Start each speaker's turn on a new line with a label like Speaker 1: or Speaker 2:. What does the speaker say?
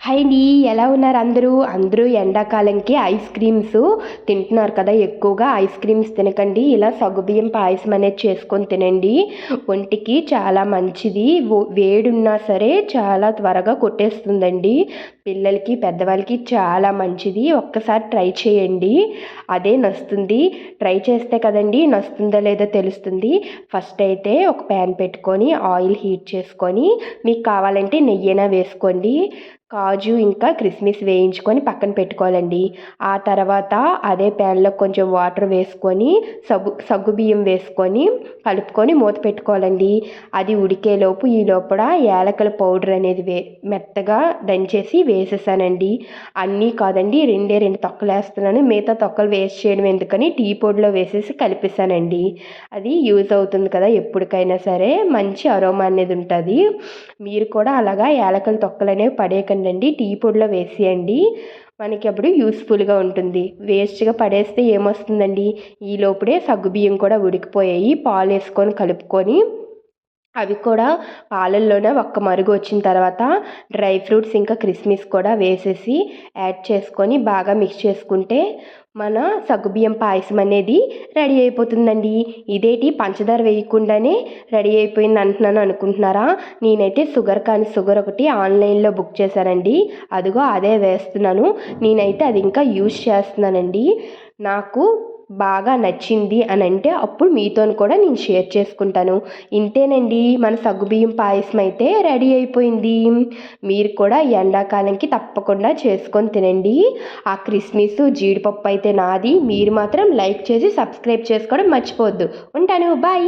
Speaker 1: Hi అండి, ఎలా ఉన్నారు అందరూ? అందరూ ఎండాకాలంకి ఐస్ క్రీమ్స్ తింటున్నారు కదా. ఎక్కువగా ఐస్ క్రీమ్స్ తినకండి, ఇలా సగ్గుబియ్యం పాయసం అనేది చేసుకొని తినండి. ఒంటికి చాలా మంచిది. వేడున్నా సరే చాలా త్వరగా కొట్టేస్తుందండి. పిల్లలకి పెద్దవాళ్ళకి చాలా మంచిది. ఒక్కసారి ట్రై చేయండి, అదే నచ్చుతుంది. ట్రై చేస్తే కదండి నచ్చుతుందో లేదో తెలుస్తుంది. ఫస్ట్ అయితే ఒక ప్యాన్ పెట్టుకొని ఆయిల్ హీట్ చేసుకొని మీకు కావాలంటే నెయ్యినా వేసుకోండి. కాజు ఇంకా కిస్మిస్ వేయించుకొని పక్కన పెట్టుకోవాలండి. ఆ తర్వాత అదే ప్యాన్లో కొంచెం వాటర్ వేసుకొని సగ్గుబియ్యం వేసుకొని కలుపుకొని మూత పెట్టుకోవాలండి. అది ఉడికేలోపు ఈ లోపల యాలకుల పౌడర్ అనేది మెత్తగా దంచేసి వేసేసానండి. అన్నీ కాదండి, రెండు తొక్కలు వేస్తున్నాను. మిగతా తొక్కలు వేస్ట్ చేయడం ఎందుకని టీ పొడిలో వేసేసి కలిపేసానండి. అది యూజ్ అవుతుంది కదా, ఎప్పటికైనా సరే మంచి అరోమా అనేది ఉంటుంది. మీరు కూడా అలాగా యాలకుల తొక్కలు అనేవి పడేయకండి, టీ పొడిలో వేసేయండి. మనకి అప్పుడు యూస్ఫుల్గా ఉంటుంది. వేస్ట్గా పడేస్తే ఏమొస్తుందండి. ఈ లోపుడే సగ్గుబియ్యం కూడా ఉడికిపోయాయి. పాలు వేసుకొని కలుపుకొని అవి కూడా పాలల్లోనే ఒక్క మరుగు వచ్చిన తర్వాత డ్రై ఫ్రూట్స్ ఇంకా కిస్మిస్ కూడా వేసేసి యాడ్ చేసుకొని బాగా మిక్స్ చేసుకుంటే మన సగ్గుబియ్యం పాయసం అనేది రెడీ అయిపోతుందండి. ఇదేంటి పంచదార వేయకుండానే రెడీ అయిపోయింది అంటున్నాను అనుకుంటున్నారా? నేనైతే షుగర్ ఒకటి ఆన్లైన్లో బుక్ చేశానండి. అదిగో అదే వేస్తున్నాను. నేనైతే అది ఇంకా యూజ్ చేస్తున్నానండి. నాకు బాగా నచ్చింది అని అంటే అప్పుడు మీతో కూడా నేను షేర్ చేసుకుంటాను. ఇంతేనండి, మన సగ్గుబియ్యం పాయసం అయితే రెడీ అయిపోయింది. మీరు కూడా ఎండాకాలంకి తప్పకుండా చేసుకొని తినండి. ఆ కిస్మిస్ జీడిపప్పు అయితే నాది. మీరు మాత్రం లైక్ చేసి సబ్స్క్రైబ్ చేసుకోవడం మర్చిపోవద్దు. ఉంటాను, బాయ్.